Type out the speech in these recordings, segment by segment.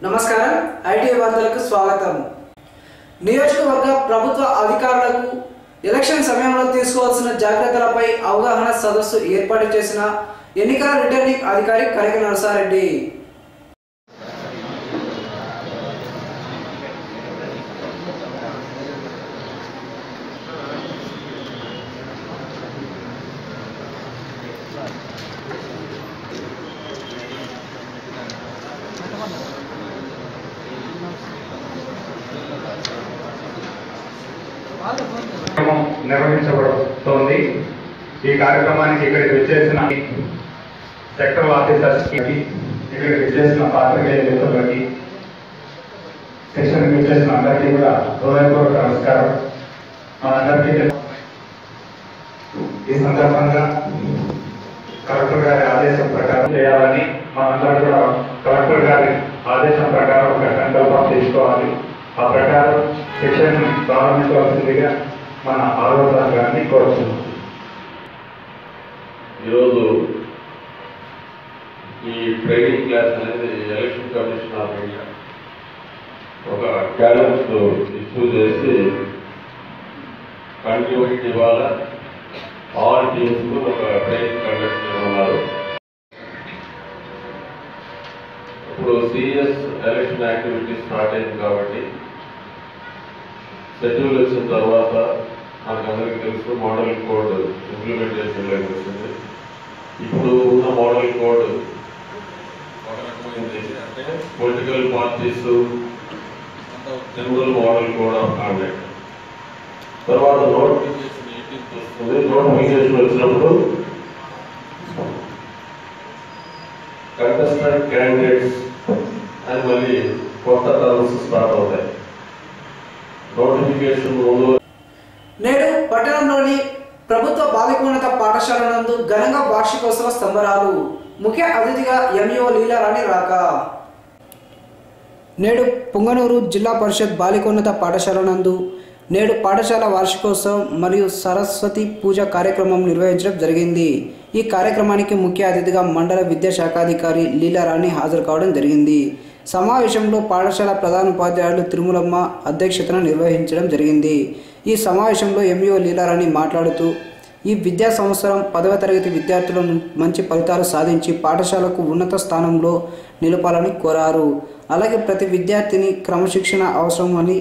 నమస్కారం ఐటీ వార్తలకు స్వాగతం। నియోజకవర్గ ప్రభుత్వ అధికారులకు ఎలక్షన్ సమయంలో తీసుకోవాల్సిన జాగ్రత్తలపై అవగాహన సదస్సు ఏర్పాటు చేసిన ఎన్నికల రిటర్నింగ్ అధికారి కనక నరసారెడ్డి। నిర్వహించబడుతోంది। ఈ కార్యక్రమానికి ఇక్కడికి విచ్చేసిన సెక్టర్ ఆఫీసర్స్ కి, ఇక్కడికి విచ్చేసిన పాత్రికేయ మిత్రులకి, సెక్షన్కి విచ్చేసిన అందరికీ కూడా హృదయపూర్వక నమస్కారం। మనందరికీ ఈ సందర్భంగా కలెక్టర్ గారి ఆదేశం ప్రకారం చేయాలని, మనందరూ కూడా కలెక్టర్ గారి ఆదేశం ప్రకారం ఒక సంకల్పం తీసుకోవాలి। ఆ ప్రకారం శిక్షణ ప్రారంభించవలసిందిగా మన ఆరోగ్యాన్ని కోరుతున్నాం। ఈరోజు ఈ ట్రైనింగ్ క్లాస్ అనేది ఎలక్షన్ కమిషన్ ఆఫ్ ఇండియా ఒక క్యాలెండర్ ఇష్యూ చేసి కంటిన్యూటీ ఇవాళ ఆల్ టీమ్స్ ఒక ట్రైనింగ్ కండక్ట్ చేయమన్నారు। ఇప్పుడు సీరియస్ ఎలక్షన్ యాక్టివిటీ స్టార్ట్ అయింది కాబట్టి షెడ్యూల్ వచ్చిన తర్వాత మనకందరికీ తెలుసు మోడల్ కోడ్ ఇంప్లిమెంటేషన్లోకి వచ్చింది। ఇప్పుడు ఉన్న మోడల్ కోడ్ ఒక రకమైనది, అంటే political parties general model code of conduct. తర్వాత నోటిఫికేషన్ 18th వస్తుంది। నోటిఫికేషన్ వచ్చినప్పుడు కంటెస్టెంట్ క్యాండిడేట్స్ అని మళ్ళీ కొత్త టర్మ్స్ స్టార్ట్ అవుతాయి। నోటిఫికేషన్ నేడు పట్టణంలోని ప్రభుత్వ బాలికోన్నత పాఠశాల నందు ఘనంగా వార్షికోత్సవ సంబరాలు। ముఖ్య అతిథిగా ఎంఈఓ లీలారాణి రాక। నేడు పొంగనూరు జిల్లా పరిషత్ బాలికోన్నత పాఠశాల నందు నేడు పాఠశాల వార్షికోత్సవం మరియు సరస్వతి పూజ కార్యక్రమం నిర్వహించడం జరిగింది। ఈ కార్యక్రమానికి ముఖ్య అతిథిగా మండల విద్యాశాఖాధికారి లీలారాణి హాజరు కావడం జరిగింది। సమావేశంలో పాఠశాల ప్రధానోపాధ్యాయులు తిరుమలమ్మ అధ్యక్షతన నిర్వహించడం జరిగింది। ఈ సమావేశంలో ఎంఈఓ లీలారాణి మాట్లాడుతూ ఈ విద్యా సంవత్సరం 10వ తరగతి విద్యార్థులను మంచి ఫలితాలు సాధించి పాఠశాలకు ఉన్నత స్థానంలో నిలపాలని కోరారు। అలాగే ప్రతి విద్యార్థిని క్రమశిక్షణ అవసరమని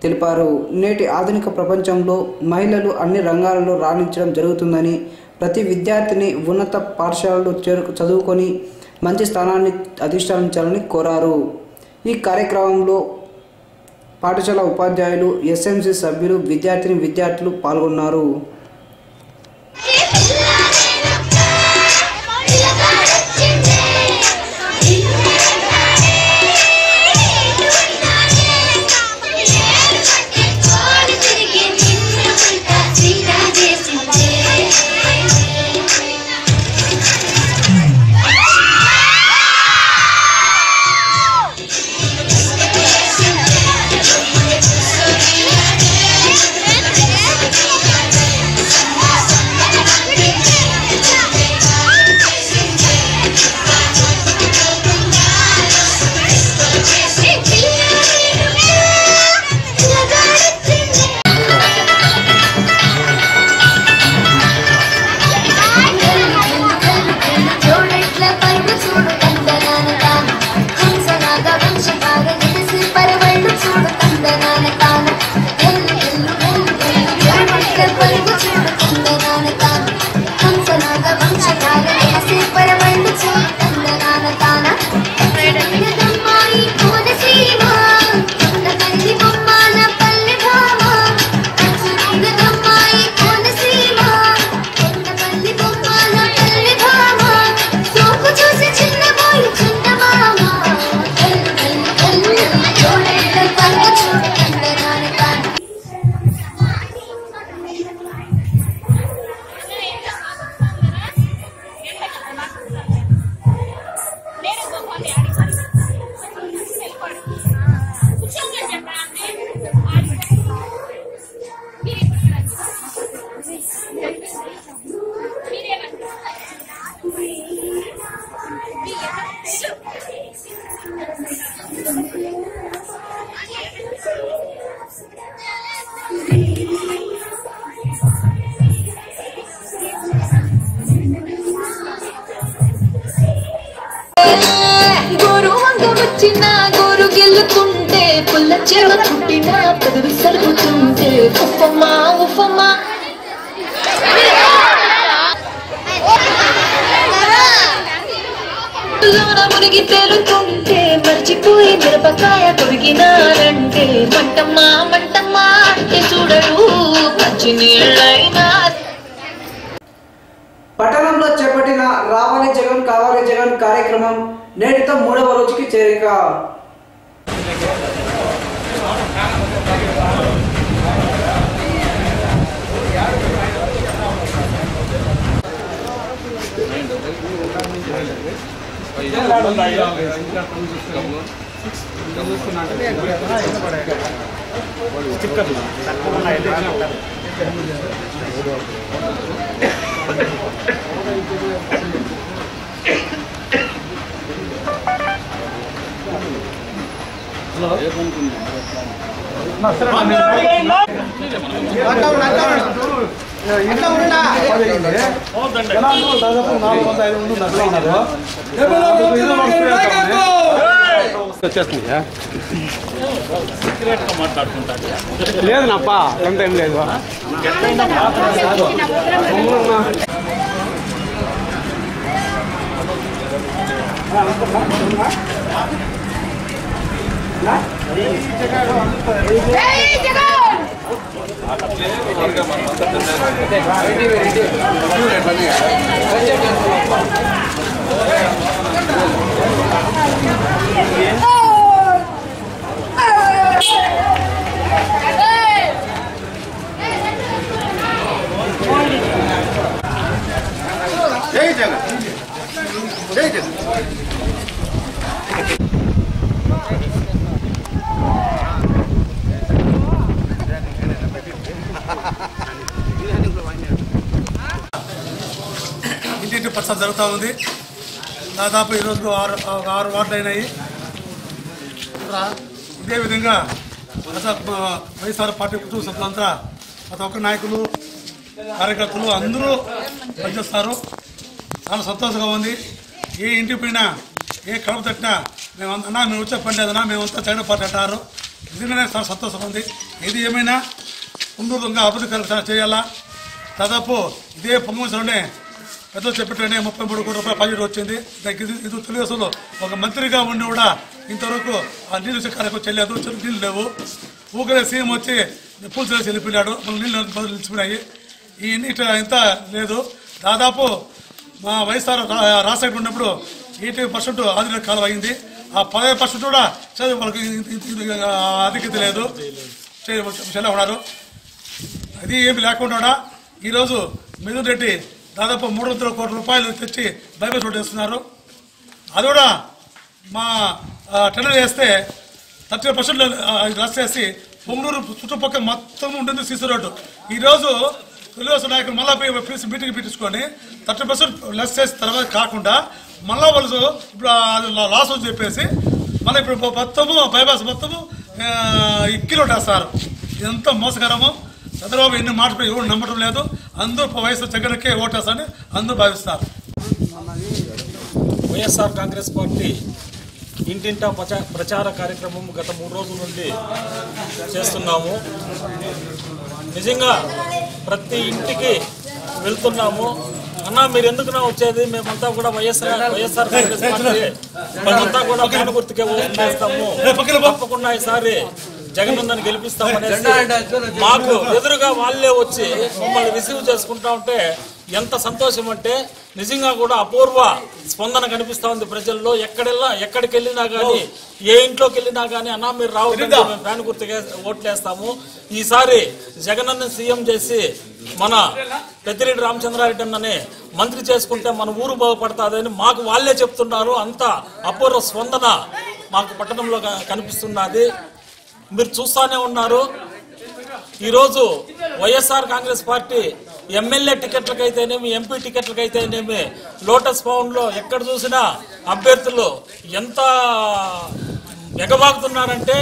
తెలిపారు। నేటి ఆధునిక ప్రపంచంలో మహిళలు అన్ని రంగాలలో రాణించడం జరుగుతుందని, ప్రతి విద్యార్థిని ఉన్నత పాఠశాలలో చదువుకొని మంచి స్థానాన్ని అధిష్ఠించాలని కోరారు। ఈ కార్యక్రమంలో పాఠశాల ఉపాధ్యాయులు, ఎస్ఎంసీ సభ్యులు, విద్యార్థులు పాల్గొన్నారు। వచ్చిన గోరు గెలుకుంటే పుల్ల చెవ పుట్టిన పెదవి సరుగుతుంటే ఉఫమా ఉఫమా మునిగి తేలుతుంటే మర్చిపోయి మిరపకాయ కొరిగినారంటే మంటమ్మా మంటమ్మా అంటే చూడరు మంచి నీళ్ళైనా. పట్టణంలో చేపట్టిన రావాలి జగన్ కావాలి జగన్ కార్యక్రమం నేటితో 3వ రోజుకి చేరిక. లేదు నాప్పా ఎంత ఏం లేదు. జై జగన్ జై జగన్. ఇంటింటి ప్రచారం జరుగుతూ ఉంది. దాదాపు ఈరోజు 6 వార్డులు అయినాయి. ఇదే విధంగా వైఎస్ఆర్ పార్టీ కుటుంబ సభ్యులంతా ప్రతి ఒక్క నాయకులు కార్యకర్తలు అందరూ పనిచేస్తారు. చాలా సంతోషంగా ఉంది. ఏ ఇంటికి పోయినా ఏ కడుపు తట్టినా మేము వచ్చే పని లేదన్నా మేమంతా జగన్ పార్టీ అంటారు. నిజంగానే చాలా సంతోషంగా ఉంది. ఏది ఏమైనా ముందు అభివృద్ధి చేయాలా. దాదాపు ఇదే పొంగోసలోనే పెద్దలు చెప్పినట్టే 33 కోట్ల రూపాయల ప్రాజెక్టు వచ్చింది. ఇది తెలుగుదేశంలో ఒక మంత్రిగా ఉండి కూడా ఇంతవరకు ఆ నీళ్ళు కార్యక్రమం చెల్లలేదు. నీళ్ళు లేవు. ఊకరే సీఎం వచ్చి పూలు చేసి వెళ్ళిపోయాడు. మన నీళ్ళు బదులు నిలిచిపోయినాయి. ఈ నీట ఇంత లేదు. దాదాపు మా వైఎస్ఆర్ రాజశేఖర్ ఉన్నప్పుడు 80% ఆధునిక కాలం అయింది. ఆ 10% కూడా వాళ్ళకి అధికత లేదు, చెల్ల ఉన్నారు. అది ఏమి లేకుండా ఈరోజు మిథున్ రెడ్డి దాదాపు 300 కోట్ల రూపాయలు తెచ్చి బైపాస్ రోడ్డు వేస్తున్నారు. అది కూడా మా టెండర్ వేస్తే 30% రద్దు చేసి పొంగనూరు చుట్టుపక్కల మొత్తం ఉంటుంది సీసీ రోడ్డు. ఈరోజు తెలుగుదేశం నాయకులు మళ్ళీ మీటింగ్ పెట్టించుకొని 30% లెస్ చేసిన తర్వాత కాకుండా మళ్ళా వాళ్ళు ఇప్పుడు లాస్ అని చెప్పేసి మళ్ళీ ఇప్పుడు మొత్తము బైపాస్ మొత్తము ఇక్కిలో వేస్తారు. ఇదంతా మోసకరము. చంద్రబాబు ఎన్ని మాటలు ఎవరు నమ్మటం లేదు. అందరూ వైఎస్ఆర్ జగన్కే ఓటేస్తారని అందరూ భావిస్తారు. వైఎస్ఆర్ కాంగ్రెస్ పార్టీ ఇంటింటా ప్రచార కార్యక్రమం గత 3 రోజుల నుండి చేస్తున్నాము. నిజంగా ప్రతి ఇంటికి వెళ్తున్నాము. అన్నా మీరు ఎందుకున్నా వచ్చేది, మేమంతా కూడా వైఎస్ఆర్ కాంగ్రెస్ పార్టీ మేమంతా కూడా ఫ్యాన్ గుర్తుకే ఓటు వేస్తాము, తప్పకుండా ఈసారి జగనన్నని గెలిపిస్తామనేసి మాకు ఎదురుగా వాళ్ళే వచ్చి మమ్మల్ని రిసీవ్ చేసుకుంటా ఉంటే ఎంత సంతోషం అంటే నిజంగా కూడా అపూర్వ స్పందన కనిపిస్తూ ఉంది ప్రజల్లో. ఎక్కడికి వెళ్ళినా కానీ ఏ ఇంట్లోకి వెళ్ళినా కానీ అన్నా మీరు రావద్దండి, మేము ఫ్యాన్ గుర్తుగా ఓట్లేస్తాము, ఈసారి జగనన్న సీఎం చేసి మన పెద్దిరెడ్డి రామచంద్రారెడ్డి అన్నని మంత్రి చేసుకుంటే మన ఊరు బాగుపడుతుందని మాకు వాళ్ళే చెప్తున్నారు. అంత అపూర్వ స్పందన మాకు పట్టణంలో కనిపిస్తున్నది. మీరు చూస్తూనే ఉన్నారు. ఈరోజు వైఎస్ఆర్ కాంగ్రెస్ పార్టీ ఎమ్మెల్యే టికెట్లకైతేనేమి ఎంపీ టికెట్లకైతేనేమి లోటస్ పౌండ్లో ఎక్కడ చూసినా అభ్యర్థులు ఎంత ఎగబాగుతున్నారంటే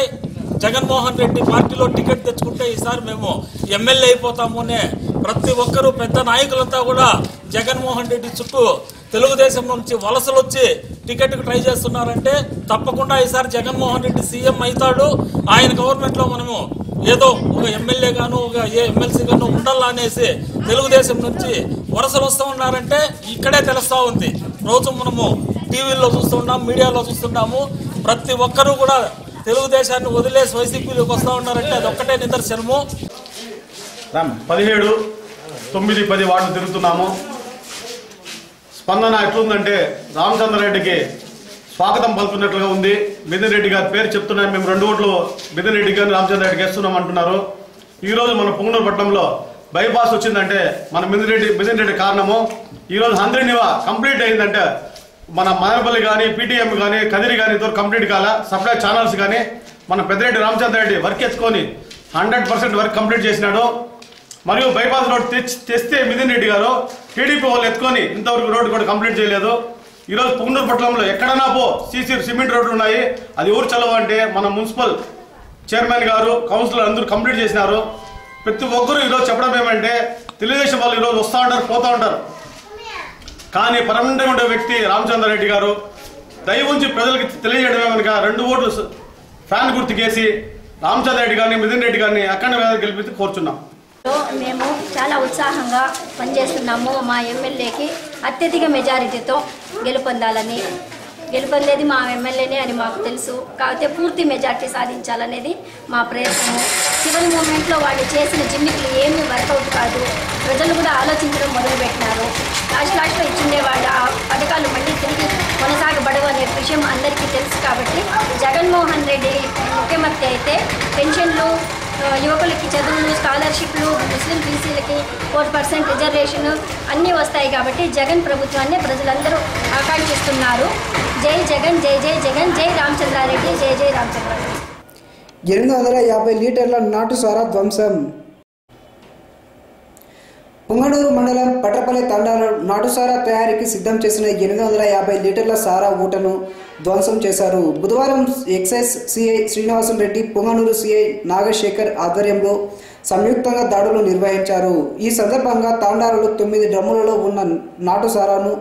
జగన్మోహన్ రెడ్డి పార్టీలో టికెట్ తెచ్చుకుంటే ఈసారి మేము ఎమ్మెల్యే అయిపోతాము అనే ప్రతి ఒక్కరూ పెద్ద నాయకులంతా కూడా జగన్మోహన్ రెడ్డి చుట్టూ తెలుగుదేశం నుంచి వలసలు వచ్చి టికెట్కి ట్రై చేస్తున్నారంటే తప్పకుండా ఈసారి జగన్మోహన్ రెడ్డి సీఎం అవుతాడు. ఆయన గవర్నమెంట్లో మనము ఏదో ఒక ఎమ్మెల్యే గాను ఒక ఎమ్మెల్సీ గాను ఉండాలా అనేసి తెలుగుదేశం నుంచి వలసలు వస్తూ ఉన్నారంటే ఇక్కడే తెలుస్తూ ఉంది. రోజు మనము టీవీల్లో చూస్తున్నాం, మీడియాలో చూస్తున్నాము. ప్రతి ఒక్కరూ కూడా తెలుగుదేశాన్ని వదిలేసి వైసీపీలోకి వస్తూ ఉన్నారంటే అదొక్కటే నిదర్శనము. 17, 9, 10 వార్డులు తిరుగుతున్నాము. స్పందన ఎట్లుందంటే రామచంద్రారెడ్డికి స్వాగతం పలుకున్నట్లుగా ఉంది. మిథున్ రెడ్డి గారి పేరు చెప్తున్నాం, మేము 2 ఓట్లు మిథున్ రెడ్డి గారిని రామచంద్రారెడ్డికి వేస్తున్నాం అంటున్నారు. ఈరోజు మన పుంగనూరు పట్టణంలో బైపాస్ వచ్చిందంటే మన మిథున్ రెడ్డి కారణము. ఈరోజు 100 నివా కంప్లీట్ అయిందంటే మన మదనపల్లి కానీ పీటీఎం కానీ కదిరి కానీ ఇంతవరకు కంప్లీట్ కాలా. సప్లై ఛానల్స్ కానీ మన పెద్దిరెడ్డి రామచంద్రారెడ్డి వర్క్ ఎత్తుకొని 100% వర్క్ కంప్లీట్ చేసినాడు. మరియు బైపాస్ రోడ్ తెస్తే మిథున్ రెడ్డి గారు టీడీపీ వాళ్ళు ఎత్తుకొని ఇంతవరకు రోడ్డు కూడా కంప్లీట్ చేయలేదు. ఈరోజు పుంగనూరు పట్టణంలో ఎక్కడన్నా సీసీ సిమెంట్ రోడ్లు ఉన్నాయి. అది ఊరు చలవ అంటే మన మున్సిపల్ చైర్మన్ గారు కౌన్సిలర్ అందరూ కంప్లీట్ చేసినారు. ప్రతి ఒక్కరూ ఈరోజు చెప్పడం ఏమంటే తెలుగుదేశం వాళ్ళు ఈరోజు వస్తూ ఉంటారు, పోతూ ఉంటారు. కానీ పర్మనెంట్గా ఉండే వ్యక్తి రామచంద్రారెడ్డి గారు దయ ఉంచి ప్రజలకు తెలియజేయడం ఏమనగా 2 ఓట్లు ఫ్యాన్ గుర్తుకేసి రామచంద్రారెడ్డి గారిని మిథున్ రెడ్డి గారిని అఖండ మెజారిటీ గెలిపి కోరుచున్నాం. మేము చాలా ఉత్సాహంగా పనిచేస్తున్నాము. మా ఎమ్మెల్యేకి అత్యధిక మెజారిటీతో గెలుపొందేది మా ఎమ్మెల్యేనే అని మాకు తెలుసు. కాకపోతే పూర్తి మెజారిటీ సాధించాలనేది మా ప్రయత్నము. చివరి మూమెంట్లో వాళ్ళు చేసిన జిమ్మికులు ఏమీ వర్కౌట్ కాదు. ప్రజలు కూడా ఆలోచించడం మొదలుపెట్టినారు. లాస్ట్లో ఇచ్చిండే వాళ్ళ పథకాలు మళ్ళీ తిరిగి కొనసాగబడవు అనే విషయం అందరికీ తెలుసు. కాబట్టి జగన్మోహన్ రెడ్డి ముఖ్యమంత్రి అయితే పెన్షన్లు, యువకులకి చదువులు, స్కాలర్షిప్లు, ముస్లిం బీసీలకి 4% రిజర్వేషన్ అన్నీ వస్తాయి. కాబట్టి జగన్ ప్రభుత్వాన్ని ప్రజలందరూ ఆకాంక్షిస్తున్నారు. జై జగన్, జై జై జగన్, జై రామచంద్రారెడ్డి, జై జై రామచంద్రారెడ్డి. 850 లీటర్ల నాటు సారా ధ్వంసం. పుంగనూరు మండలం పట్రపల్లి తండాలో నాటుసారా తయారీకి సిద్ధం చేసిన 850 లీటర్ల సారా ఊటను ధ్వంసం చేశారు. బుధవారం excise CI Srinivasulu Reddy, Punganur CI Nagasekhar ఆధ్వర్యంలో సంయుక్తంగా దాడులు నిర్వహించారు. ఈ సందర్భంగా తాండాలలో 9 డ్రమ్ములలో ఉన్న నాటుసారాను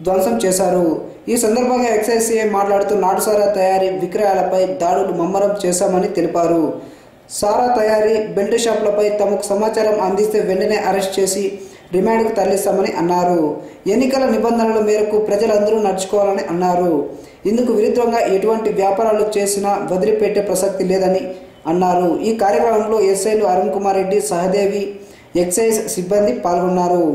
ధ్వంసం చేశారు. ఈ సందర్భంగా ఎక్సైజ్ సిఐ మాట్లాడుతూ నాటుసారా తయారీ, విక్రయాలపై దాడులు ముమ్మరం చేశామని తెలిపారు. సారా తయారీ, బెల్ట్ షాపులపై తమకు సమాచారం అందిస్తే వెంటనే అరెస్ట్ చేసి రిమాండ్కు తరలిస్తామని అన్నారు. ఎన్నికల నిబంధనల మేరకు ప్రజలందరూ నడుచుకోవాలని అన్నారు. ఇందుకు విరుద్ధంగా ఎటువంటి వ్యాపారాలు చేసినా వదిలిపెట్టే ప్రసక్తి లేదని అన్నారు. ఈ కార్యక్రమంలో ఎస్ఐలు అరుణ్ కుమార్ రెడ్డి, సహదేవి, ఎక్సైజ్ సిబ్బంది పాల్గొన్నారు.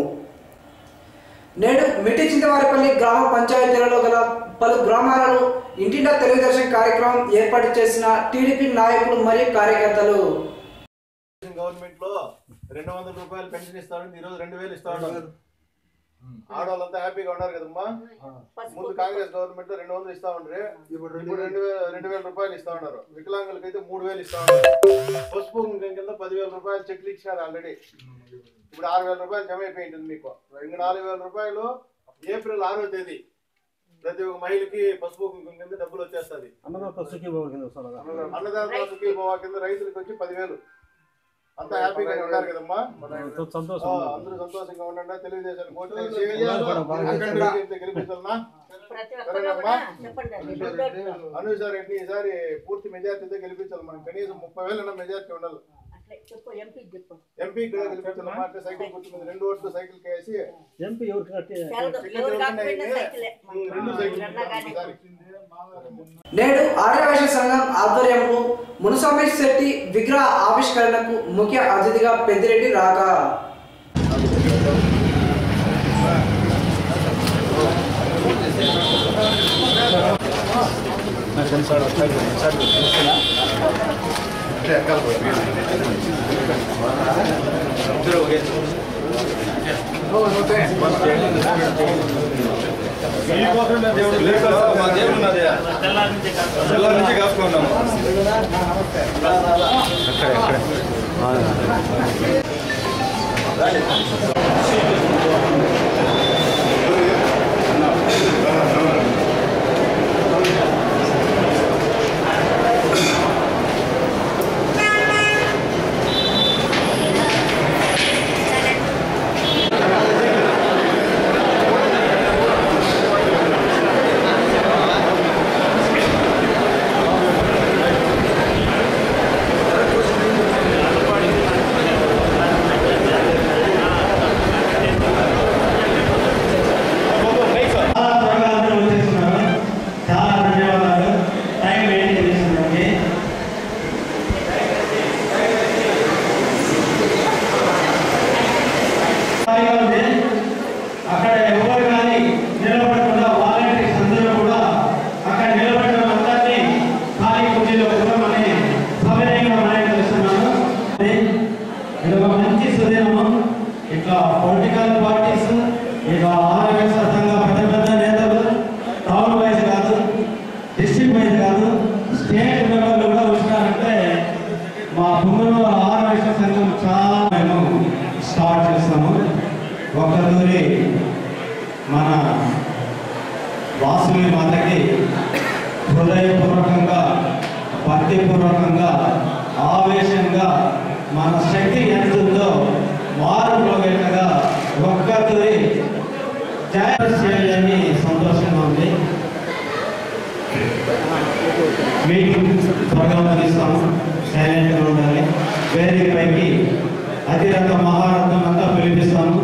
నేడు మిట్టి చింతవారిపల్లి గ్రామ పంచాయతీలలో గల పలు గ్రామాలలో ఇంటింటా తెలుగుదర్శన్ కార్యక్రమం ఏర్పాటు చేసిన టీడీపీ నాయకులు మరియు కార్యకర్తలు. గవర్నమెంట్ లో 200 రూపాయలు పెన్షన్ ఇస్తాను, ఈరోజు 2000 ఇస్తా ఉన్నారు. ఆడవాళ్ళంతా హ్యాపీగా ఉన్నారు కదమ్మా. ముందు కాంగ్రెస్ గవర్నమెంట్ లో 200 ఇస్తా ఉండ్రి, ఇప్పుడు 2000 రూపాయలు ఇస్తా ఉన్నారు. వికలాంగులకి అయితే 3000 ఇస్తా ఉన్నారు. పసుపు కింద 10,000 రూపాయలు చెక్లు ఇచ్చారు ఆల్రెడీ. ఇప్పుడు 6,000 రూపాయలు జమ అయిపోయింటుంది మీకు. ఇంకా 4,000 రూపాయలు ఏప్రిల్ 6వ తేదీ ప్రతి ఒక్క మహిళకి పసుపు కింద డబ్బులు వచ్చేస్తుంది. అన్నదాత సుఖీభవ కింద రైతులకి వచ్చి 10,000. అంతా హ్యాపీగా ఉన్నారు కదమ్మా. అందరూ సంతోషంగా ఉండండి. తెలుగుదేశానికి గెలిపించాలన్నా అనుసారి ఈసారి పూర్తి మెజార్టీతో గెలిపించాలి. మనం కనీసం 30,000 మెజార్టీ ఉండాలి. ఎంపీ కూడా గెలిపించాలమ్మా. అంటే సైకిల్ గుర్తు మీద 2 ఓట్లు సైకిల్ కేసి ఎంపీ 2 సైకిల్. నేడు ఆర్యవైశ్య సంఘం ఆధ్వర్యంలో మునుస్వామి శెట్టి విగ్రహ ఆవిష్కరణకు ముఖ్య అతిథిగా పెద్దిరెడ్డి రాక. తెల్లారి నుంచి కాసుకున్నాము. స్టేట్ లెవెల్లో కూడా వచ్చినారంటే మా పుంగనూరు ఆర్యవైశ్య సంఘం చాలా మేము స్టార్ట్ చేస్తాము. ఒక్కతూరి మన వాసవి మాతకి హృదయపూర్వకంగా భక్తిపూర్వకంగా ఆవేశంగా మన శక్తి ఎంత ఉందో మారుమోగేట్టుగా ఒక్కతూరి చేయాలని సంతోషంగా ఉంది. మీటింగ్ త్వరగా ముగిస్తాము. సైలెంట్గా ఉండాలి. వేదిక పైకి అతిరథ మహారథం అంతా పిలిపిస్తాము.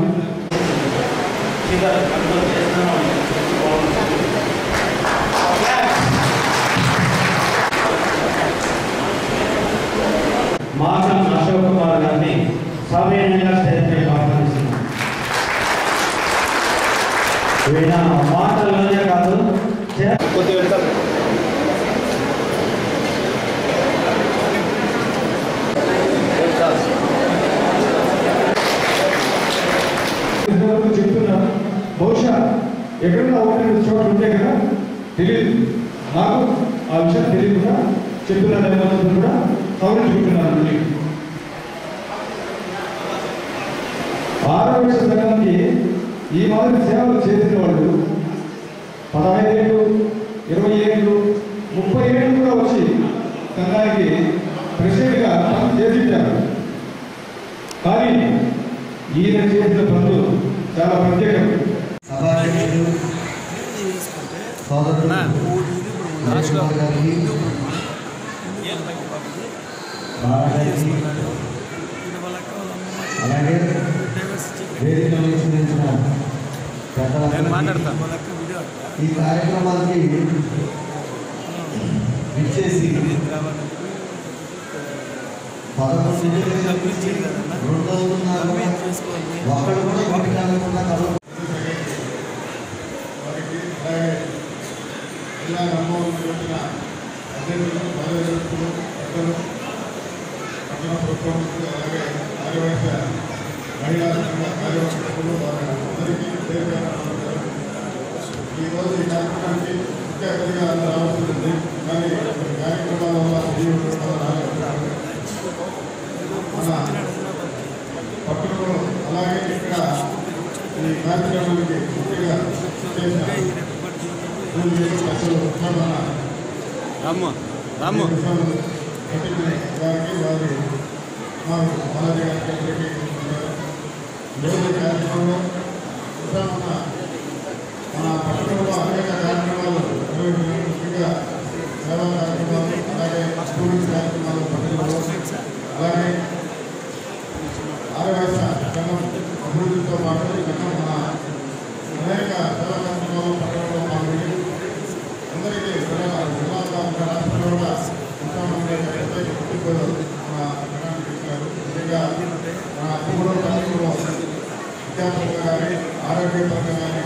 మాసం అశోక్ కుమార్ గారిని సవినయంగా స్టేజ్ పైకి ఆహ్వానిస్తున్నాం. వీణ మాటల్లోనే కాదు చెప్తున్నాను. బహుశా ఎక్కడన్నా ఒకటి చోట్ల ఉంటే కదా తెలియదు, నాకు ఆ విషయం తెలియదు కూడా చెప్తున్నాను కూడా సవరించుకుంటున్నాను. ఆరోగ్య సంఘానికి ఈ మాదిరి సేవలు చేసిన వాళ్ళు 15 ఏళ్ళు 20 ఏళ్ళు 30 ఏళ్ళు కూడా వచ్చి సంఘానికి ప్రెసిడెంట్గా పని చేసింటారు. కానీ ఈయన చేసిన పనులు చాలా ప్రత్యేకం. సభాధ్యక్షుడు సోదరుడు అలాగే వేదికలు చూపించిన ఈ కార్యక్రమానికి విచ్చేసి 11 ఒకళ్ళు కూడా కొట్టుకోకుండా జిల్లా రామోహన్ అధ్యక్షులు పదవేలు పట్టణ ప్రభుత్వం అలాగే ఆదివాసీ మహిళా సంఘ కార్యవర్గంలో వారందరికీ ఈరోజు ఈ కార్యక్రమానికి ముఖ్య అతిథిగా రావాల్సి ఉంది. కానీ కార్యక్రమాల వల్ల మన పట్టణంలో అలాగే ఇక్కడ ఈ కార్యక్రమానికి ముఖ్యంగా చేసిన వారికి వారి బాలాజీ గారికి కార్యక్రమంలో మన పట్టణంలో అనేక కార్యక్రమాలు ముఖ్యంగా సేవా కార్యక్రమాలు అలాగే స్టూడెంట్స్ కార్యక్రమాలు పట్టణంలో అలాగే ఆదివాసీ సంఘం అభివృద్ధితో పాటు మన అనేక సేవా కార్యక్రమాలు పట్టణంలో పాల్గొని అందరికీ రాష్ట్రంలో కూడా ఎంతోమంది గుర్తింపులు మన పట్టణానికి ఇచ్చారు. ముఖ్యంగా మన అప్పుడు పట్టణంలో విద్యాపరంగా కానీ ఆరోగ్యపరంగా కానీ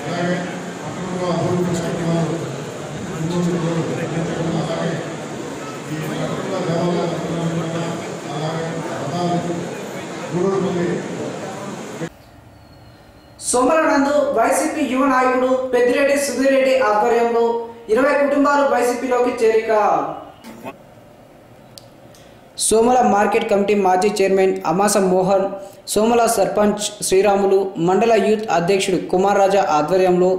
అలాగే పట్టణంలో అభివృద్ధి కార్యక్రమాలు అలాగే ఈ పట్టణంలో దేవాలయాలు అలాగే పదాలు గూడూరు సోమలనందు వైసీపీ యువ నాయకుడు పెద్దిరెడ్డి సుధీర్ రెడ్డి ఆధ్వర్యంలో 20 కుటుంబాలు వైసీపీలోకి చేరిక. సోమల మార్కెట్ కమిటీ మాజీ చైర్మన్ అమాస మోహన్, సోమల సర్పంచ్ శ్రీరాములు, మండల యూత్ అధ్యక్షుడు కుమార్ రాజా ఆధ్వర్యంలో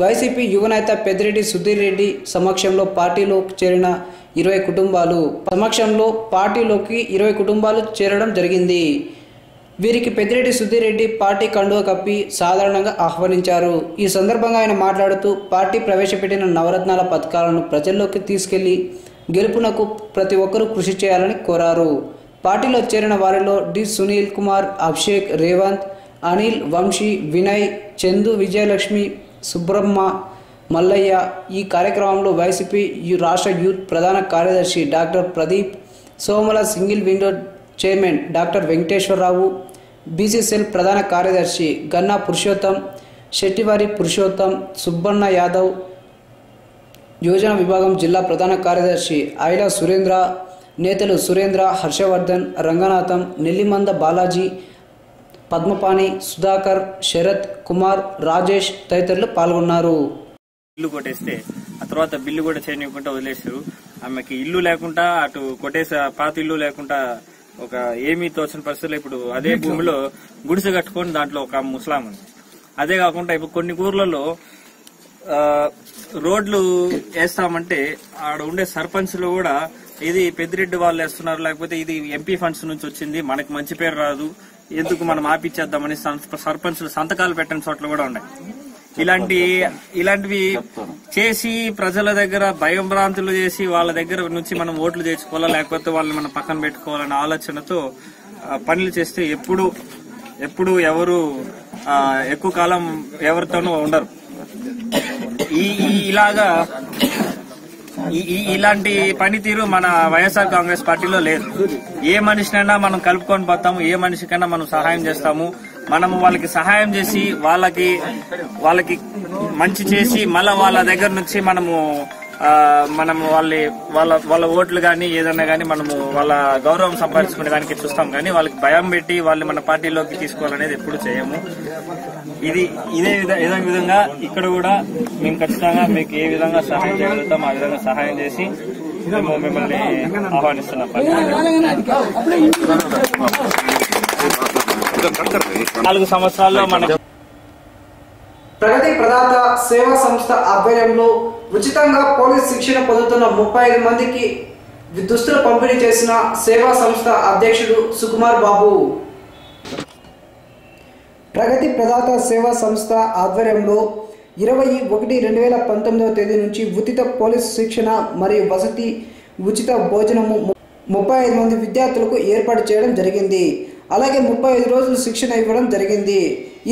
వైసీపీ యువనేత పెద్దిరెడ్డి సుధీర్ రెడ్డి సమక్షంలో పార్టీలోకి చేరిన 20 కుటుంబాలు పార్టీలోకి 20 కుటుంబాలు చేరడం జరిగింది. వీరికి పెద్దిరెడ్డి సుధీర్ రెడ్డి పార్టీ కండువ కప్పి సాధారణంగా ఆహ్వానించారు. ఈ సందర్భంగా ఆయన మాట్లాడుతూ పార్టీ ప్రవేశపెట్టిన నవరత్నాల పథకాలను ప్రజల్లోకి తీసుకెళ్లి గెలుపునకు ప్రతి ఒక్కరూ కృషి చేయాలని కోరారు. పార్టీలో చేరిన వారిలో డి సునీల్ కుమార్, అభిషేక్, రేవంత్, అనిల్, వంశీ, వినయ్, చందు, విజయలక్ష్మి, సుబ్రహ్మ, మల్లయ్య. ఈ కార్యక్రమంలో వైసీపీ రాష్ట్ర యూత్ ప్రధాన కార్యదర్శి doctor Pradeep, Somala single window chairman doctor Venkateswararao, BCCL ప్రధాన కార్యదర్శి గన్నా పురుషోత్తం, శెట్టివారి పురుషోత్తం, సుబ్బన్న యాదవ్, యోజన విభాగం జిల్లా ప్రధాన కార్యదర్శి ఐలా సురేంద్ర, నేతలు సురేంద్ర, హర్షవర్ధన్, రంగనాథం, నెల్లిమంద బాలాజీ, పద్మపాణి, సుధాకర్, శరత్ కుమార్, రాజేష్ తదితరులు పాల్గొన్నారు. ఇల్లు కొట్టేస్తే అతను తర్వాత బిల్లు కూడా చేయనివ్వకుండా వదిలేశారు. ఆమెకి ఇల్లు లేకుండా అటు పాత ఇల్లు లేకుండా ఒక ఏమీ తోచిన పరిస్థితుల్లో ఇప్పుడు అదే భూమిలో గుడిసె కట్టుకొని దాంట్లో ఒక ముస్లాం ఉంది. అదే కాకుండా ఇప్పుడు కొన్ని ఊర్లలో రోడ్లు వేస్తామంటే ఆడ ఉండే సర్పంచ్లు కూడా ఇది పెద్దిరెడ్డి వాళ్ళు వేస్తున్నారు, లేకపోతే ఇది ఎంపీ ఫండ్స్ నుంచి వచ్చింది, మనకి మంచి పేరు రాదు, ఎందుకు మనం ఆపిచ్చేద్దామని సర్పంచ్లు సంతకాలు పెట్టిన చోట్ల కూడా ఉన్నాయి. ఇలాంటివి చేసి ప్రజల దగ్గర భయం భ్రాంతులు చేసి వాళ్ళ దగ్గర నుంచి మనం ఓట్లు తెచ్చుకోవాలా, లేకపోతే వాళ్ళని మనం పక్కన పెట్టుకోవాలనే ఆలోచనతో పనులు చేస్తే ఎప్పుడు ఎవరు ఎక్కువ కాలం ఎవరితోనూ ఉండరు. ఇలాంటి పనితీరు మన వైఎస్ఆర్ కాంగ్రెస్ పార్టీలో లేదు. ఏ మనిషినైనా మనం కలుపుకొని పోతాము, ఏ మనిషికైనా మనం సహాయం చేస్తాము. మనము వాళ్ళకి సహాయం చేసి వాళ్ళకి మంచి చేసి మళ్ళా వాళ్ళ దగ్గర నుంచి మనము వాళ్ళ ఓట్లు గానీ ఏదన్నా గానీ మనము వాళ్ళ గౌరవం సంపాదించుకునే దానికి చూస్తాం, కానీ వాళ్ళకి భయం పెట్టి వాళ్ళని మన పార్టీలోకి తీసుకోవాలనేది ఎప్పుడు చేయము. ఇదే విధంగా ఇక్కడ కూడా మేము ఖచ్చితంగా మీకు ఏ విధంగా సహాయం చేయగలుగుతాం ఆ విధంగా సహాయం చేసి మేము మిమ్మల్ని ఆహ్వానిస్తున్నాం. 4 సంవత్సరాల్లో మన ప్రగతి ప్రదాత సేవా సంస్థ ఆధ్వర్యంలో ఉచితంగా పోలీస్ శిక్షణ పొందుతున్న 35 మందికి దుస్తులు పంపిణీ చేసిన సేవా సంస్థ అధ్యక్షుడు సుకుమార్ బాబు. ప్రగతి ప్రదాత సేవా సంస్థ ఆధ్వర్యంలో 21/1/2019 తేదీ నుంచి ఉచిత పోలీస్ శిక్షణ మరియు వసతి ఉచిత భోజనము 35 మంది విద్యార్థులకు ఏర్పాటు చేయడం జరిగింది. అలాగే 35 రోజులు శిక్షణ ఇవ్వడం జరిగింది.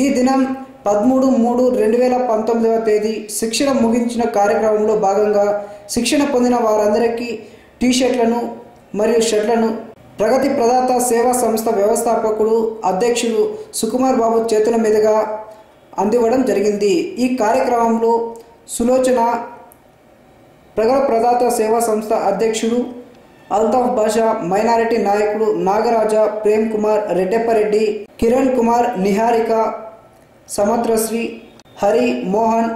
ఈ దినం 13/3/2019 తేదీ శిక్షణ ముగించిన కార్యక్రమంలో భాగంగా శిక్షణ పొందిన వారందరికీ టీషర్ట్లను మరియు షర్ట్లను ప్రగతి ప్రదాత సేవా సంస్థ వ్యవస్థాపకుడు అధ్యక్షుడు సుకుమార్ బాబు చేతుల మీదుగా అందివ్వడం జరిగింది. ఈ కార్యక్రమంలో సులోచన, ప్రగతి ప్రదాత సేవా సంస్థ అధ్యక్షుడు అల్తాఫ్ బాషా, మైనారిటీ నాయకులు నాగరాజ, ప్రేమ్ కుమార్, రెడ్డెప్పరెడ్డి, కిరణ్ కుమార్, నిహారిక, సమత్రశ్రీ, హరి, మోహన్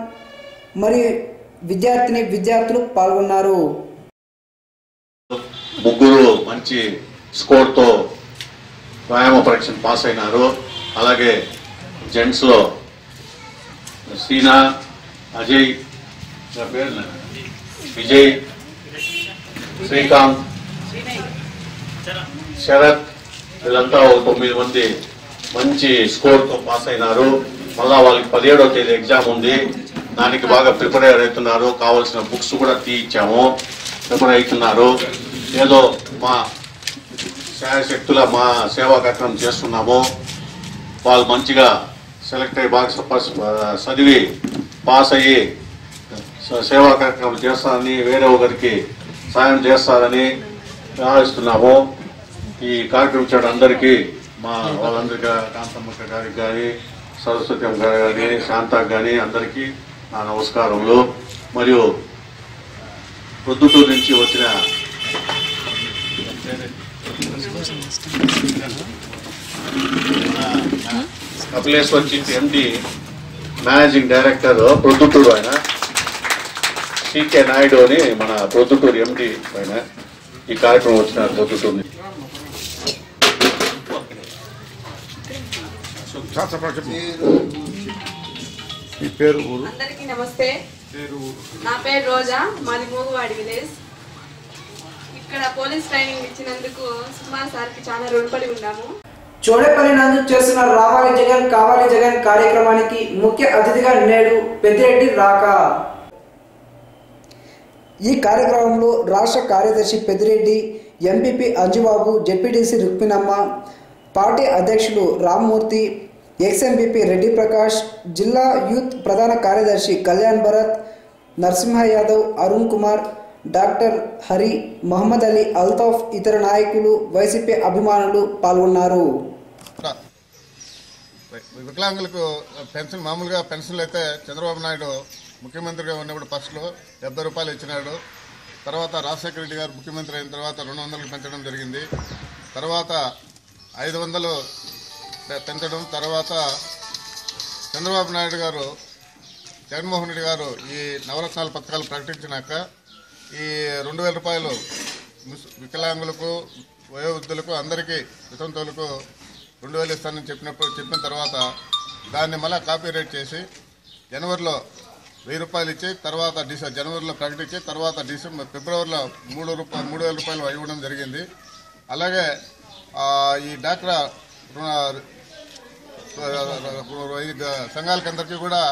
మరియు విద్యార్థులు పాల్గొన్నారు. ముగ్గురు మంచి స్కోర్తో వ్యాయామ పరీక్షను పాస్ అయినారు. అలాగే జెంట్స్లో సీనా, అజయ్, విజయ్, శ్రీకాంత్, శరత్ వీళ్ళంతా 9 మంది మంచి స్కోర్తో పాస్ అయినారు. మళ్ళా వాళ్ళకి 17వ తేదీ ఎగ్జామ్ ఉంది, దానికి బాగా ప్రిపేర్ అవుతున్నారు. కావాల్సిన బుక్స్ కూడా తీయించాము, ప్రిపేర్ అవుతున్నారు. ఏదో మా శాయశక్తుల మా సేవా కార్యక్రమం చేస్తున్నాము. వాళ్ళు మంచిగా సెలెక్ట్ అయ్యి బాగా చదివి పాస్ అయ్యి సేవా కార్యక్రమం చేస్తారని, వేరే ఒకరికి సాయం చేస్తారని భావిస్తున్నాము. ఈ కార్యక్రమం చేయడం అందరికీ మా వాళ్ళందరికీ కాంతమ్మక్క గారికి కానీ, సరస్వతి అమ్మ గారు కానీ, శాంతకు కానీ అందరికీ నా నమస్కారములు. మరియు ప్రొద్దుటూరు నుంచి వచ్చిన కపిలేశ్వర్ చిట్టి ఎండి మేనేజింగ్ డైరెక్టర్ ప్రొద్దుటూరు, ఆయన సికే నాయుడు అని మన ప్రొద్దుటూరు ఎండి ఆయన ఈ కార్యక్రమం వచ్చిన ప్రొద్దుటూరు. అందరికీ నమస్తే. నా పేరు రోజా, మాది మూగువాడి విలేజ్. ఇక్కడ పోలీస్ ట్రైనింగ్ ఇచ్చినందుకు సుకుమార్ సార్కి చాలా రుణపడి ఉన్నాము. చోడేపల్లి నందు చేసిన రావాలి జగన్ కావాలి జగన్ కార్యక్రమానికి ముఖ్య అతిథిగా నేడు పెద్దిరెడ్డి రాక. ఈ కార్యక్రమంలో రాష్ట్ర కార్యదర్శి Peddireddy, MPP Anjubabu, ZPTC Rukminamma, party అధ్యక్షులు రామ్మూర్తి, ఎక్స్ఎంపీపీ రెడ్డి ప్రకాష్, జిల్లా యూత్ ప్రధాన కార్యదర్శి కళ్యాణ్ భరత్, నరసింహ యాదవ్, అరుణ్ కుమార్, డాక్టర్ హరి, మహమ్మద్ అలీ, అల్తాఫ్, ఇతర నాయకులు, వైసీపీ అభిమానులు పాల్గొన్నారు. వికలాంగులకు పెన్షన్ మామూలుగా పెన్షన్లు అయితే చంద్రబాబు నాయుడు ముఖ్యమంత్రిగా ఉన్నప్పుడు ఫస్ట్లో 70 రూపాయలు ఇచ్చినాడు. తర్వాత రాజశేఖర రెడ్డి గారు ముఖ్యమంత్రి అయిన తర్వాత 200కి పెంచడం జరిగింది. తర్వాత 500 పెంచడం, తర్వాత చంద్రబాబు నాయుడు గారు జగన్మోహన్ రెడ్డి గారు ఈ నవరత్నాల పథకాలు ప్రకటించినాక ఈ 2,000 రూపాయలు వికలాంగులకు వయోవృద్ధులకు అందరికీ వితంతువులకు 2,000 ఇస్తానని చెప్పిన తర్వాత దాన్ని మళ్ళీ కాపీ రేట్ చేసి జనవరిలో 1,000 రూపాయలు ఇచ్చి తర్వాత జనవరిలో ప్రకటించి తర్వాత ఫిబ్రవరిలో 3,000 రూపాయలు ఇవ్వడం జరిగింది. అలాగే ఈ డాక్రా సంఘాలకందరికీ కూడా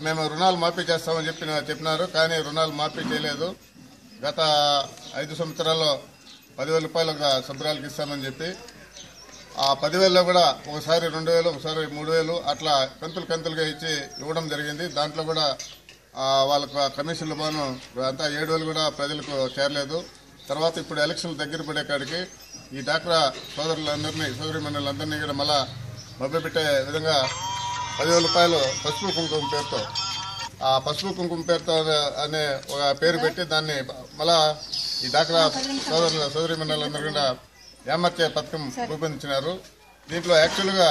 మేము రుణాలు మాఫీ చేస్తామని చెప్పినారు. కానీ రుణాలు మాఫీ చేయలేదు. గత 5 సంవత్సరాల్లో 10,000 రూపాయలు సభ్యురాలకు ఇస్తామని చెప్పి ఆ 10,000లో కూడా ఒకసారి 2,000 ఒకసారి 3,000 అట్లా కంతులుగా ఇచ్చి ఇవ్వడం జరిగింది. దాంట్లో కూడా వాళ్ళకు కమిషన్లు బాను అంతా 7,000 కూడా ప్రజలకు చేరలేదు. తర్వాత ఇప్పుడు ఎలక్షన్లు దగ్గర పడే కాడికి ఈ డాక్రా సోదరిమణులందరినీ కూడా మళ్ళా మభ్యపెట్టే విధంగా 10,000 రూపాయలు పసుపు కుంకుమ పేరుతో అనే ఒక పేరు పెట్టి దాన్ని మళ్ళా ఈ డాక్రా సోదరిమణులందరూ కూడా ఏమర్చే పథకం రూపొందించినారు. దీంట్లో యాక్చువల్గా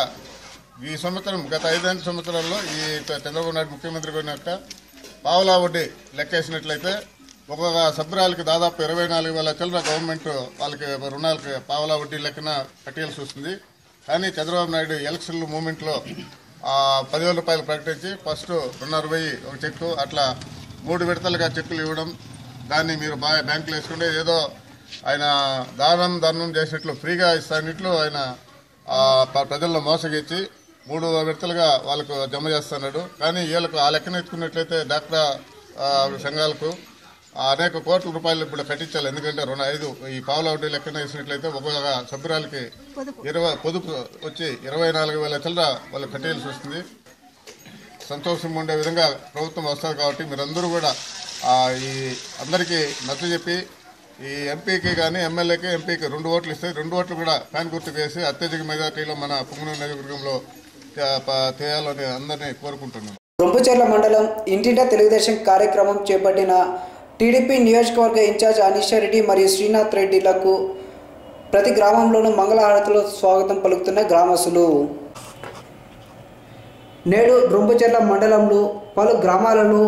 ఈ సంవత్సరం గత 5 సంవత్సరాల్లో ఈ చంద్రబాబు నాయుడు ముఖ్యమంత్రి కొన్నాక పావలా వడ్డీ లెక్కేసినట్లయితే ఒక్కొక్క సభ్యురాలకి దాదాపు 24,000 లక్షల గవర్నమెంట్ వాళ్ళకి రుణాలకి పావలా వడ్డీ లెక్కన కట్టాల్సి వస్తుంది. కానీ చంద్రబాబు నాయుడు ఎలక్షన్ మూమెంట్లో 10,000 రూపాయలు ప్రకటించి ఫస్ట్ 2,60,000 ఒక చెక్కు అట్లా 3 విడతలుగా చెక్కులు ఇవ్వడం, దాన్ని మీరు బ్యాంకులో వేసుకుంటే ఏదో ఆయన దానం చేసినట్లు ఫ్రీగా ఇస్తానిట్లు ఆయన ప్రజల్లో మోసగిచ్చి 3 విడతలుగా వాళ్ళకు జమ చేస్తున్నాడు. కానీ వీళ్ళకు ఆ లెక్కన ఎత్తుకున్నట్లయితే డాక్రా సంఘాలకు అనేక కోట్ల రూపాయలు ఇప్పుడు కట్టించాలి. ఎందుకంటే 5 ఈ పావుల వడ్డీ లెక్కన వేసినట్లయితే ఒక్కొక్క సభ్యురాలకి పొదుపు వచ్చి 24,000 లక్షల వాళ్ళు కట్టేయాల్సి వస్తుంది. సంతోషం ఉండే విధంగా ప్రభుత్వం వస్తుంది. కాబట్టి మీరందరూ కూడా ఈ అందరికీ నచ్చజెప్పి ఈ ఎంపీకి కానీ ఎమ్మెల్యేకి ఎంపీకి 2 ఓట్లు ఇస్తే 2 ఓట్లు కూడా ఫ్యాన్ గుర్తుకు వేసి అత్యధిక మెజార్టీలో మన పుంగనూరు నియోజకవర్గంలో చేయాలని అందరినీ కోరుకుంటున్నాను. రొంపుచెర్ల మండలం ఇంటింటా తెలుగుదేశం కార్యక్రమం చేపట్టిన టీడీపీ నియోజకవర్గ ఇన్ఛార్జ్ అనీషారెడ్డి మరియు శ్రీనాథ్ రెడ్డిలకు ప్రతి గ్రామంలోనూ మంగళహారతిలో స్వాగతం పలుకుతున్న గ్రామస్తులు. నేడు రొంపుచెర్ల మండలంలో పలు గ్రామాలలో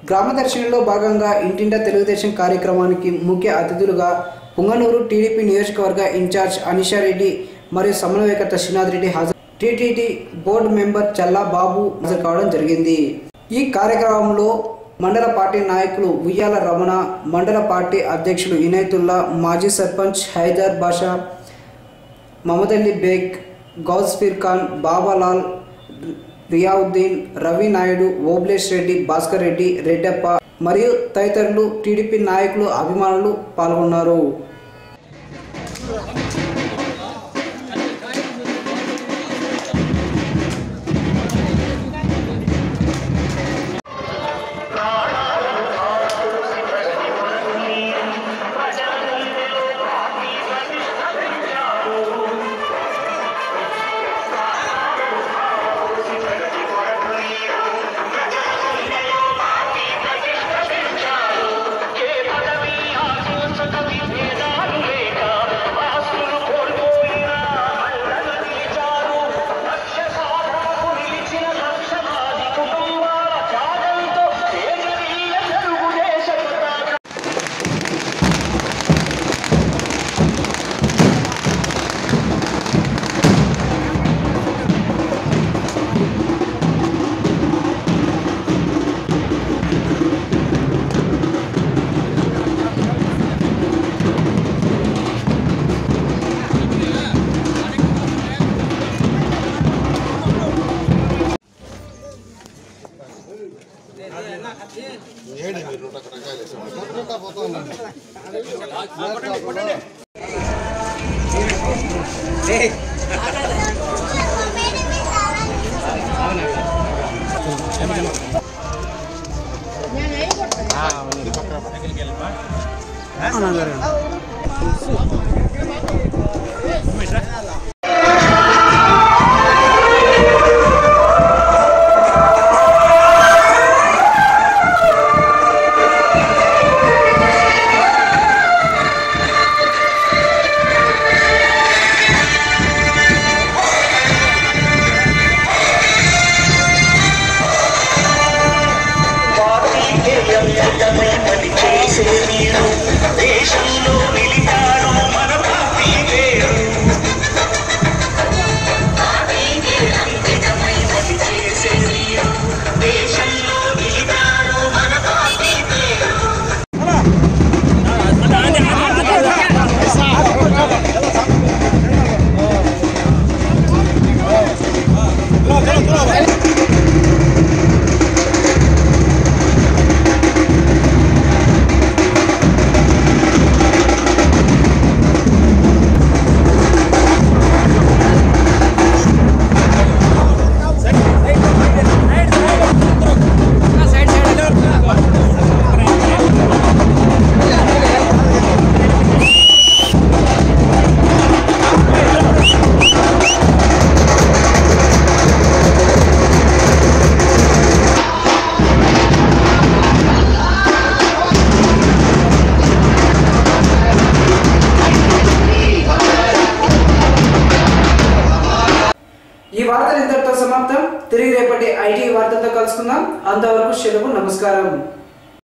గ్రామదర్శినిలో భాగంగా ఇంటింటా తెలుగుదేశం కార్యక్రమానికి ముఖ్య అతిథులుగా పుంగనూరు టీడీపీ నియోజకవర్గ ఇన్ఛార్జ్ అనీషారెడ్డి మరియు సమన్వయకర్త శ్రీనాథ్ రెడ్డి హాజరు. టీటీడీ బోర్డు మెంబర్ చల్లా బాబు హాజరు కావడం జరిగింది. ఈ కార్యక్రమంలో మండల పార్టీ నాయకులు ఉయ్యాల రమణ, మండల పార్టీ అధ్యక్షులు ఇనైతుల్లా, మాజీ సర్పంచ్ హైదర్ బాషా, మమదల్లి బేగ్, గౌస్ఫీర్ ఖాన్, బాబాలాల్, రియావుద్దీన్, రవి నాయుడు, ఓబ్లేష్ రెడ్డి, భాస్కర్ రెడ్డి, రెడ్డప్ప మరియు తదితరులు టీడీపీ నాయకులు, అభిమానులు పాల్గొన్నారు. ఈ వార్తలు ఇంతటితో సమాప్తం. తిరిగి రేపటి ఐటీ వార్తలతో కలుసుకుందాం. అంతవరకు సెలవు. నమస్కారం.